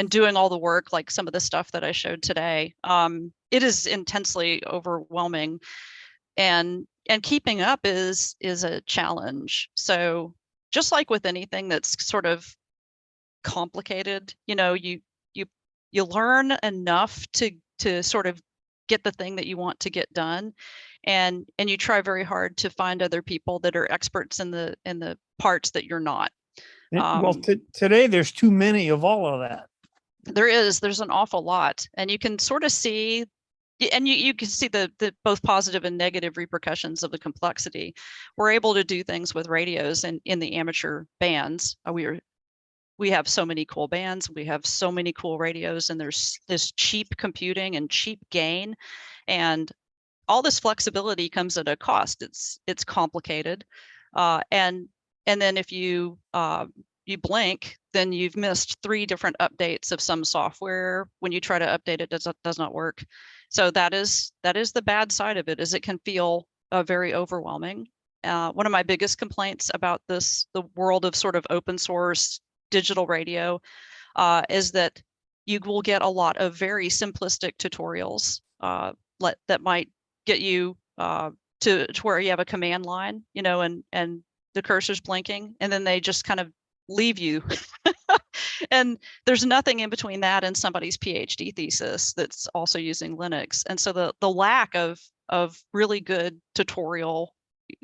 doing all the work, like some of the stuff that I showed today, it is intensely overwhelming, and keeping up is a challenge. So just like with anything that's sort of complicated, you learn enough to sort of get the thing that you want to get done, and you try very hard to find other people that are experts in the parts that you're not. Today there's too many of all of that. There's an awful lot, and you can sort of see, and you can see the both positive and negative repercussions of the complexity. We're able to do things with radios and in the amateur bands. We have so many cool bands, we have so many cool radios, and there's this cheap computing and cheap gain, and all this flexibility comes at a cost. It's complicated, and then if you blink, then you've missed 3 different updates of some software. When you try to update it, does not work. So that is the bad side of it, is it can feel very overwhelming. One of my biggest complaints about the world of sort of open source digital radio is that you will get a lot of very simplistic tutorials that might get you to where you have a command line, and the cursor's blinking, and then they just kind of leave you. And there's nothing in between that and somebody's PhD thesis that's also using Linux. And so the lack of really good tutorial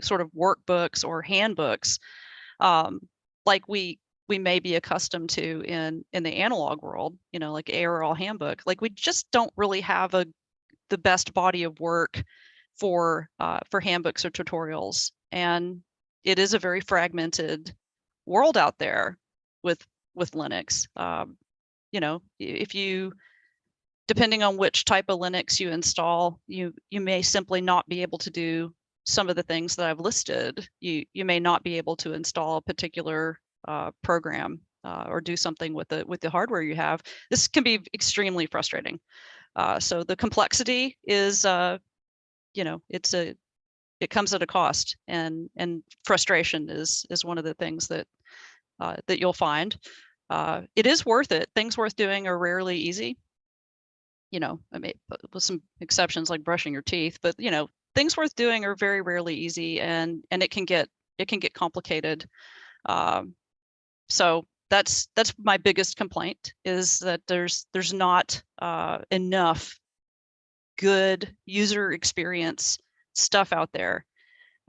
sort of workbooks or handbooks, like we may be accustomed to in the analog world, like ARL handbook, like we just don't really have the best body of work for handbooks or tutorials. And it is a very fragmented world out there with Linux. If you, depending on which type of Linux you install, you may simply not be able to do some of the things that I've listed. You may not be able to install a particular program or do something with the hardware you have. This can be extremely frustrating. So the complexity is, it comes at a cost, and frustration is one of the things that you'll find. It is worth it. Things worth doing are rarely easy. I mean, with some exceptions like brushing your teeth, but things worth doing are very rarely easy, and it can get complicated. So that's my biggest complaint, is that there's not enough good user experience stuff out there.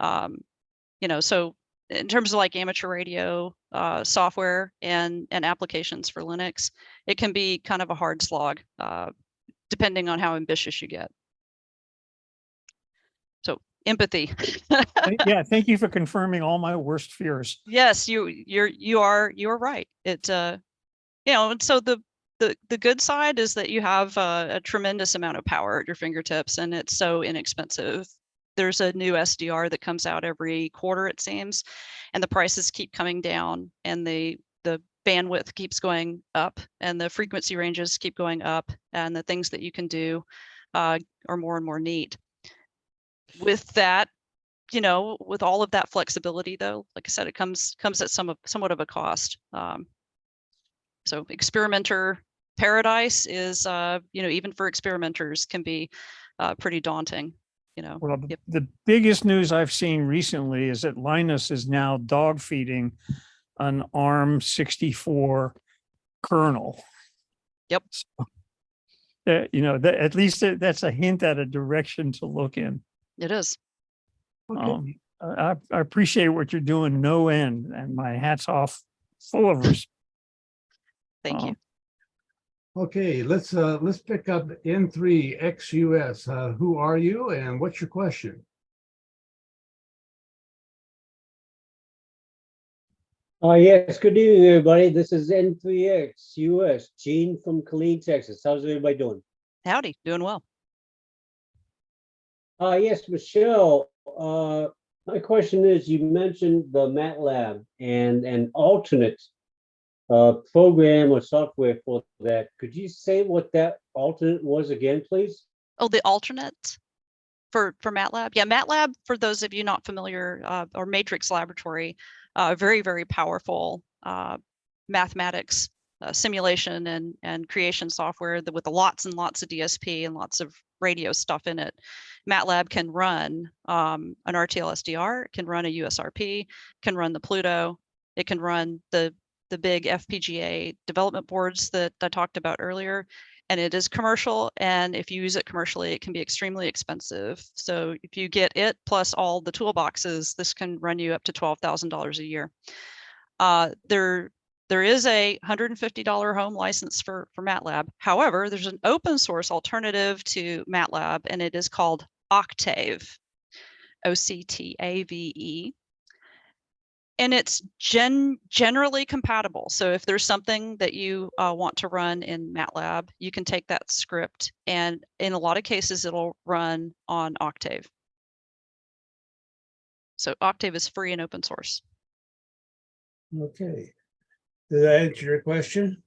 So in terms of like amateur radio software and applications for Linux, it can be kind of a hard slog, depending on how ambitious you get. So empathy. Yeah, thank you for confirming all my worst fears. Yes, you're right. It and so the good side is that you have a tremendous amount of power at your fingertips, and it's so inexpensive. There's a new SDR that comes out every quarter, it seems, and the prices keep coming down, and the bandwidth keeps going up, and the frequency ranges keep going up, and the things that you can do are more and more neat. With that, you know, with all of that flexibility, though, like I said, it comes at somewhat of a cost. So experimenter paradise is, you know, even for experimenters can be pretty daunting, you know. Well, the biggest news I've seen recently is that Linus is now dog feeding an ARM64 kernel. Yep. So, you know, at least that's a hint at a direction to look in. It is. Okay. I appreciate what you're doing, no end, and my hat's off, full of respect. Thank you. Okay, let's pick up N3 XUS. Who are you and what's your question? Yes, good evening, everybody. This is N3X US, Gene from Killeen, Texas. How's everybody doing? Howdy, doing well. Yes, Michelle, my question is, you mentioned the MATLAB and an alternate program or software for that. Could you say what that alternate was again, please? Oh, the alternate for MATLAB? Yeah, MATLAB, for those of you not familiar, or Matrix Laboratory, very, very powerful mathematics simulation and creation software that with lots and lots of DSP and lots of radio stuff in it. MATLAB can run an RTL-SDR, can run a USRP, can run the Pluto, it can run the big FPGA development boards that I talked about earlier. And it is commercial, and if you use it commercially, it can be extremely expensive. So if you get it plus all the toolboxes, this can run you up to $12,000 a year. There is a $150 home license for MATLAB. However, there's an open source alternative to MATLAB, and it is called Octave, OCTAVE. And it's generally compatible. So if there's something that you want to run in MATLAB, you can take that script, and in a lot of cases, it'll run on Octave. So Octave is free and open source. Okay. Did that answer your question?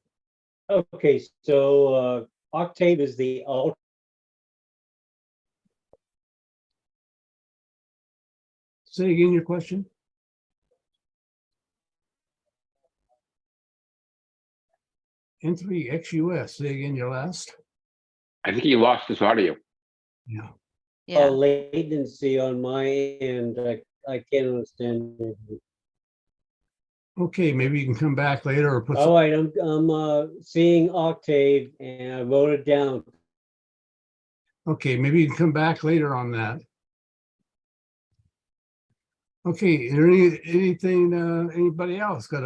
Okay, so Octave is the alt. Say again your question. N3 XUS. Say again your last. I think he lost his audio. Yeah. Yeah. Latency on my end. I can't understand anything. Okay, maybe you can come back later or put. All right, I'm seeing Octave and I wrote it down. Okay, maybe you can come back later on that. Okay, is there anything anybody else got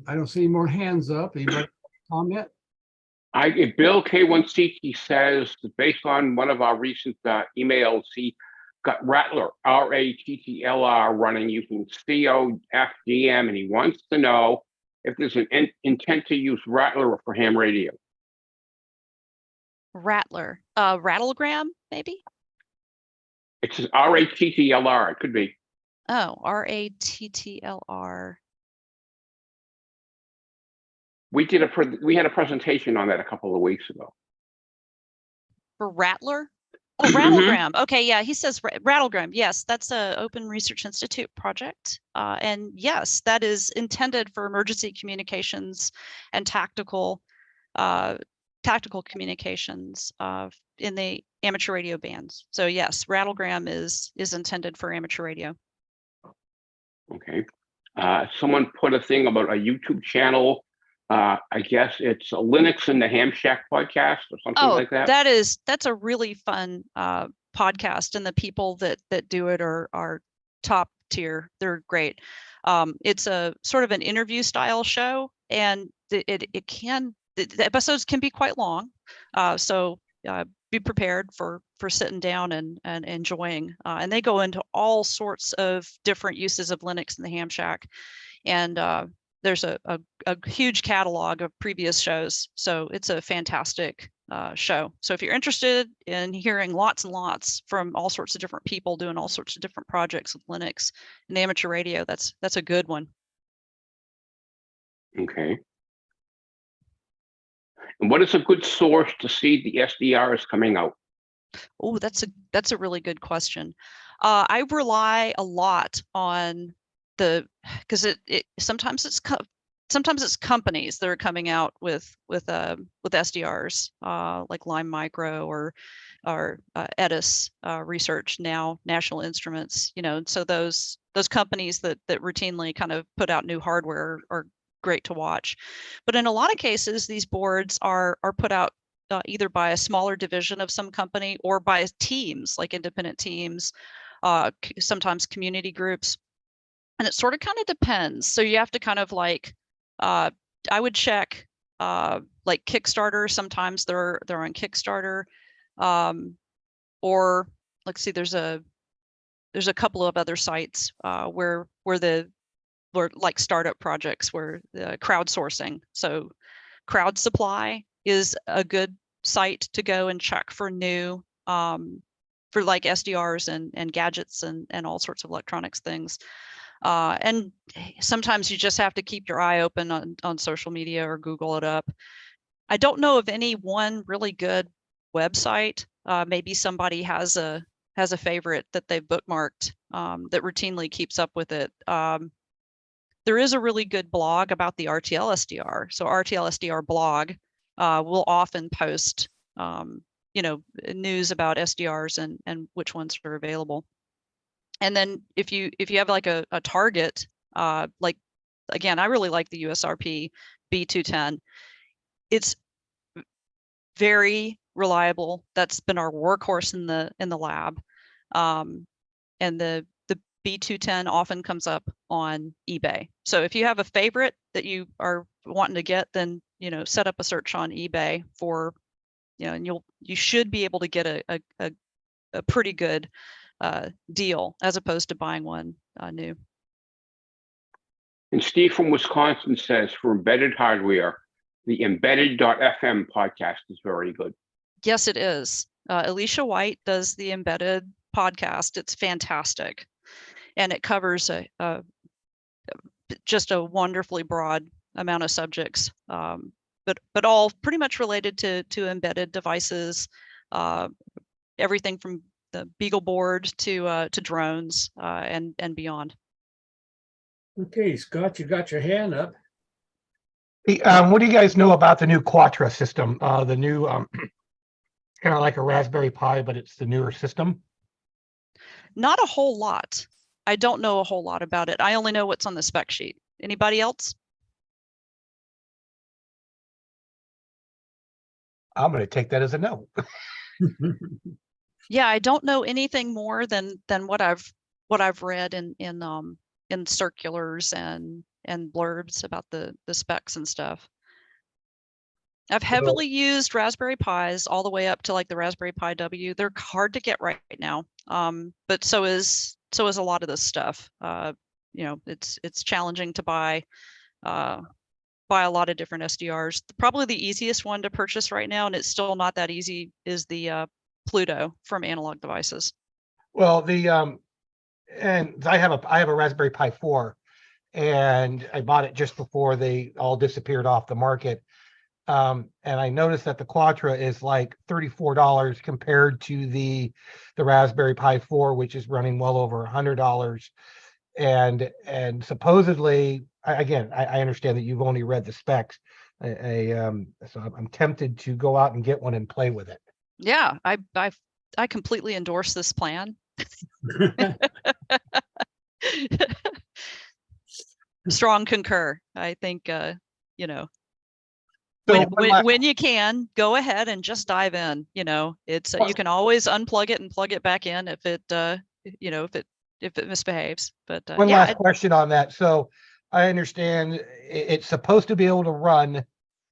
I don't see any more hands up. Anybody comment? Bill K1CT says that based on one of our recent emails, he got Rattler, RATTLR, running using COFDM, and he wants to know if there's an intent to use Rattler for ham radio. Rattler, Rattlegram, maybe? It says RATTLR, it could be. Oh, RATTLR. We had a presentation on that a couple of weeks ago. For Rattler? Oh, Rattlegram. Okay, yeah, he says Rattlegram. Yes, that's a Open Research Institute project. And yes, that is intended for emergency communications and tactical communications in the amateur radio bands. So yes, Rattlegram is intended for amateur radio. Okay. Someone put a thing about a YouTube channel. I guess it's a Linux in the Ham Shack podcast or something like that. That's a really fun podcast, and the people that do it are top tier. They're great. It's a sort of an interview style show, and the episodes can be quite long. So be prepared for sitting down and enjoying. And they go into all sorts of different uses of Linux in the Ham Shack, and there's a huge catalog of previous shows. So it's a fantastic show. So if you're interested in hearing lots and lots from all sorts of different people doing all sorts of different projects with Linux and amateur radio, that's a good one. Okay. And what is a good source to see the SDRs coming out? Oh, that's a really good question. I rely a lot on because sometimes it's companies that are coming out with SDRs, like Lime Micro or Edis Research, now National Instruments. So those companies that routinely kind of put out new hardware are great to watch. But in a lot of cases, these boards are put out either by a smaller division of some company or by teams, like independent teams, sometimes community groups. And it sort of kind of depends. So you have to kind of like, I would check like Kickstarter. Sometimes they're on Kickstarter, or let's see, there's a couple of other sites where like startup projects where crowdsourcing. So Crowd Supply is a good site to go and check for new for like SDRs and gadgets and all sorts of electronics things. And sometimes you just have to keep your eye open on social media or Google it up. I don't know of any one really good website. Maybe somebody has a favorite that they've bookmarked that routinely keeps up with it. There is a really good blog about the RTL SDR. So RTL SDR blog will often post news about SDRs and which ones are available. And then if you have like a target, like again, I really like the USRP B210. It's very reliable. That's been our workhorse in the lab. And the B210 often comes up on eBay. So if you have a favorite that you are wanting to get, then set up a search on eBay for, and you should be able to get a pretty good deal as opposed to buying one new. And Steve from Wisconsin says, for embedded hardware, the embedded.fm podcast is very good. Yes, it is. Alicia White does the embedded podcast. It's fantastic. And it covers just a wonderfully broad amount of subjects, but all pretty much related to embedded devices, everything from the Beagle board to drones and beyond. Okay, Scott, you got your hand up. Hey, what do you guys know about the new Quattro system? The new kind of like a Raspberry Pi, but it's the newer system. Not a whole lot. I don't know a whole lot about it. I only know what's on the spec sheet. Anybody else? I'm going to take that as a no. Yeah, I don't know anything more than what I've read in circulars and blurbs about the specs and stuff. I've heavily used Raspberry Pis all the way up to like the Raspberry Pi W. They're hard to get right now, but so is a lot of this stuff. It's challenging to buy a lot of different SDRs. Probably the easiest one to purchase right now, and it's still not that easy, is the Pluto from Analog Devices. Well, and I have a Raspberry Pi 4, and I bought it just before they all disappeared off the market. And I noticed that the Quattro is like $34 compared to the Raspberry Pi 4, which is running well over $100. And supposedly, again, I understand that you've only read the specs. So I'm tempted to go out and get one and play with it. Yeah, I completely endorse this plan. Strong concur. I think So when you can, go ahead and just dive in. It's you can always unplug it and plug it back in if it if it misbehaves. But one yeah, last question on that. So I understand it's supposed to be able to run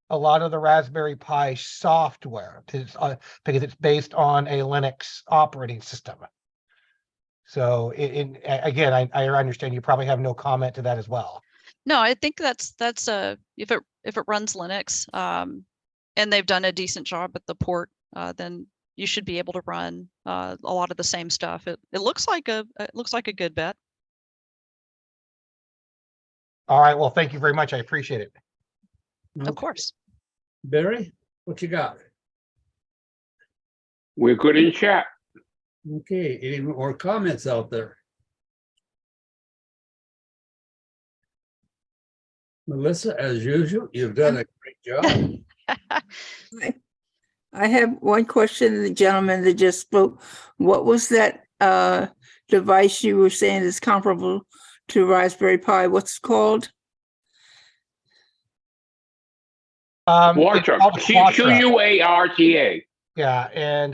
a lot of the Raspberry Pi software because it's based on a Linux operating system. So again, I understand you probably have no comment to that as well. No, I think that's if it runs Linux, and they've done a decent job at the port, then you should be able to run a lot of the same stuff. It looks like a good bet. All right. Well, thank you very much. I appreciate it. Of course. Barry, what you got? We're good in chat. Okay, any more comments out there? Melissa, as usual, you've done a great job. I have one question, the gentleman that just spoke. What was that device you were saying is comparable to Raspberry Pi? What's it called? Quadra, It's called a Quadra. Quarta. Yeah, and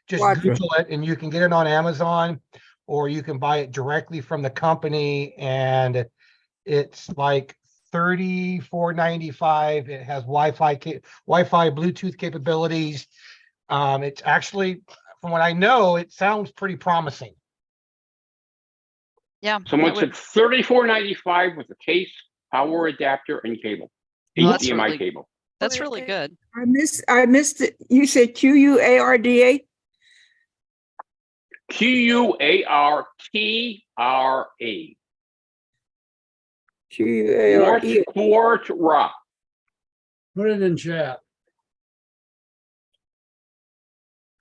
just Quadra. Google it and you can get it on Amazon or you can buy it directly from the company and it's like $34.95. It has Wi-Fi, Bluetooth capabilities. It's actually, from what I know, it sounds pretty promising. Yeah. Someone that would- said $34.95 with a case, power adapter, and cable. Well, that's HDMI really- cable. That's really good. I missed it. You said QUARDA? QUARTRA. QUARE. Quartra. Put it in chat.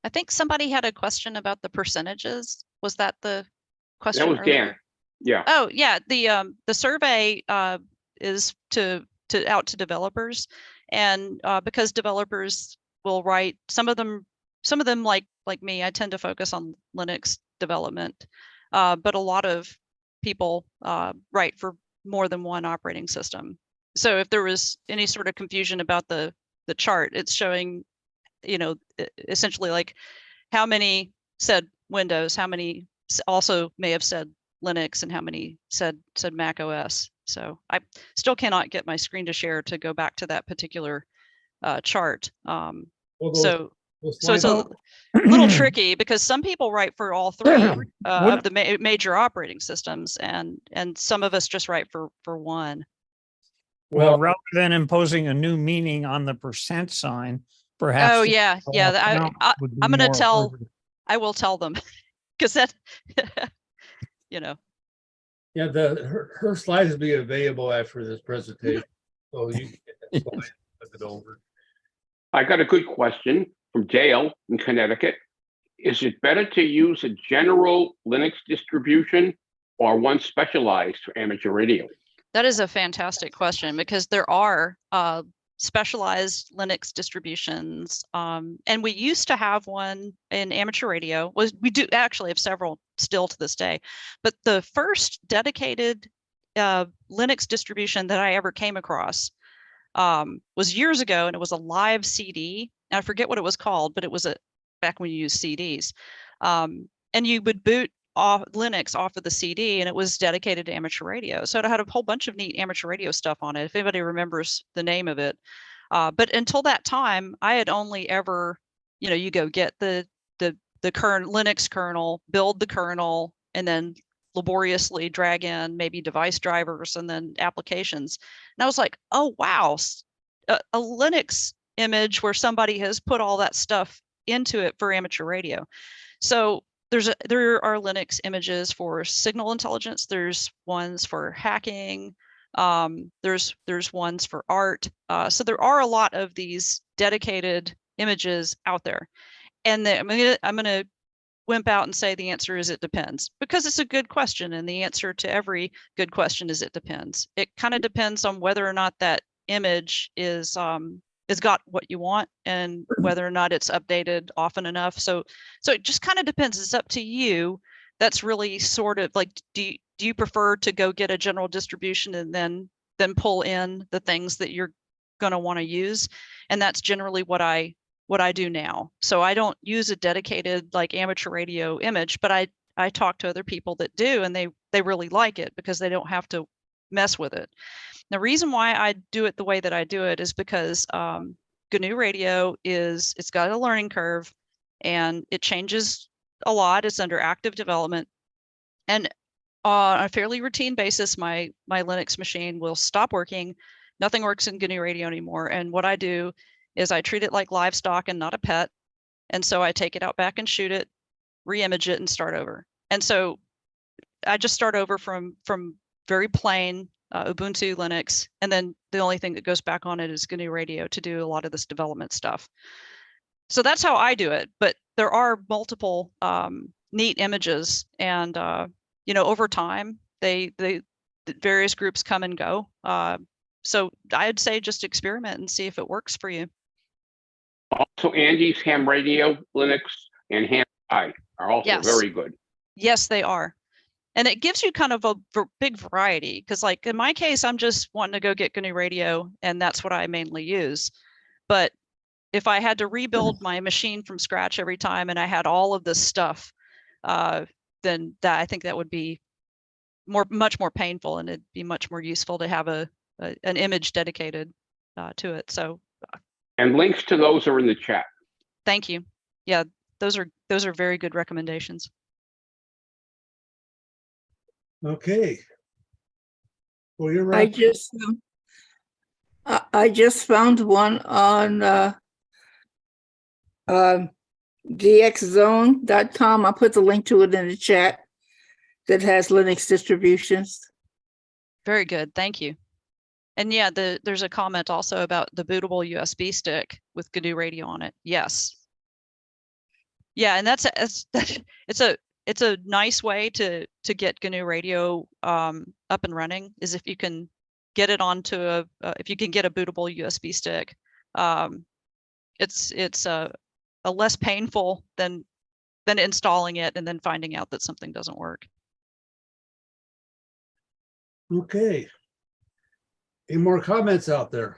I think somebody had a question about the percentages. Was that the question? That was earlier? Dan. Yeah. Oh, yeah. The survey is out to developers, and because developers will write, some of them like me, I tend to focus on Linux development, but a lot of people write for more than one operating system. So if there was any sort of confusion about the chart, it's showing, essentially like how many said Windows, how many also may have said Linux, and how many said Mac OS. So I still cannot get my screen to share to go back to that particular chart. Well, So those it's a slides- little tricky because some people write for all three of What- the major operating systems, and some of us just write for one. Well, Well, rather than imposing a new meaning on the percent sign, perhaps. Oh the yeah, amount would be I'm gonna more tell. appropriate. I will tell them because that, yeah, her slides will be available after this presentation. So you can get that slide, look it over. I got a good question from Dale in Connecticut. Is it better to use a general Linux distribution or one specialized for amateur radio? That is a fantastic question because there are specialized Linux distributions, and we used to have one in amateur radio. We do actually have several still to this day, but the first dedicated Linux distribution that I ever came across was years ago, and it was a live CD. And I forget what it was called, but it was back when you used CDs, and you would boot off Linux off of the CD, and it was dedicated to amateur radio. So it had a whole bunch of neat amateur radio stuff on it, if anybody remembers the name of it. But until that time, I had only ever, you go get the current Linux kernel, build the kernel, and then laboriously drag in maybe device drivers and then applications. And I was like, oh wow, a Linux image where somebody has put all that stuff into it for amateur radio. So there are Linux images for signal intelligence. There's ones for hacking. There's ones for art. So there are a lot of these dedicated images out there. And I'm gonna wimp out and say the answer is it depends, because it's a good question, and the answer to every good question is it depends. It kind of depends on whether or not that image is got what you want and whether or not it's updated often enough. So it just kind of depends. It's up to you. That's really sort of like, do you prefer to go get a general distribution and then pull in the things that you're going to want to use? And that's generally what I do now. So I don't use a dedicated like amateur radio image, but I talk to other people that do, and they really like it because they don't have to mess with it. The reason why I do it the way that I do it is because GNU radio it's got a learning curve, and it changes a lot. It's under active development, and on a fairly routine basis, my Linux machine will stop working. Nothing works in GNU radio anymore. And what I do is I treat it like livestock and not a pet. And so I take it out back and shoot it, re-image it, and start over. And so I just start over from very plain Ubuntu Linux, and then the only thing that goes back on it is GNU radio to do a lot of this development stuff. So that's how I do it. But there are multiple neat images, and over time the various groups come and go. So I'd say just experiment and see if it works for you. Also, Andy's ham radio, Linux, and ham I are also Yes. very good. Yes, they are. And it gives you kind of a big variety, because like in my case, I'm just wanting to go get GNU Radio, and that's what I mainly use. But if I had to rebuild my machine from scratch every time and I had all of this stuff, then I think that would be much more painful, and it'd be much more useful to have an image dedicated to it. So And links to those are in the chat. thank you. Yeah, those are very good recommendations. Okay. Well, you're I right. just found one on dxzone.com. I'll put the link to it in the chat that has Linux distributions. Very good. Thank you. And yeah, there's a comment also about the bootable USB stick with GNU Radio on it. Yes. Yeah, and it's a nice way to get GNU Radio up and running, is if you can get it onto if you can get a bootable USB stick. It's a less painful than installing it and then finding out that something doesn't work. Okay. Any more comments out there?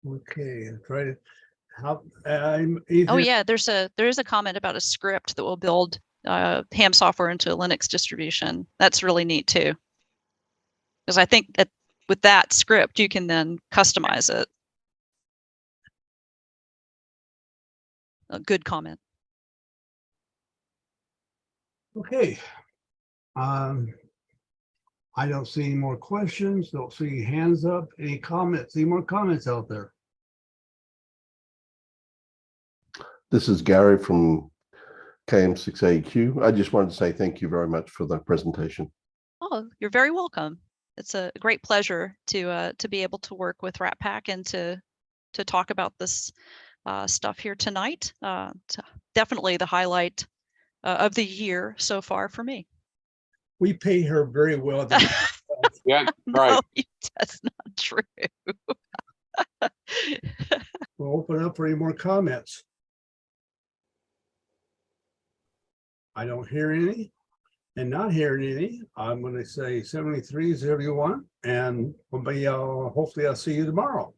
Okay, try to help. Oh yeah, there is a comment about a script that will build ham software into a Linux distribution. That's really neat too, because I think that with that script you can then customize it. A good comment. Okay. I don't see any more questions. Don't see hands up. Any comments? Any more comments out there? This is Gary from KM6AQ. I just wanted to say thank you very much for the presentation. Oh, you're very welcome. It's a great pleasure to be able to work with RATPAC and to talk about this stuff here tonight. Definitely the highlight of the year so far for me. We pay her very well. Yeah, right. No, that's not true. We'll open up for any more comments. I don't hear any, and not hearing any. I'm going to say 73 is everyone, and hopefully I'll see you tomorrow.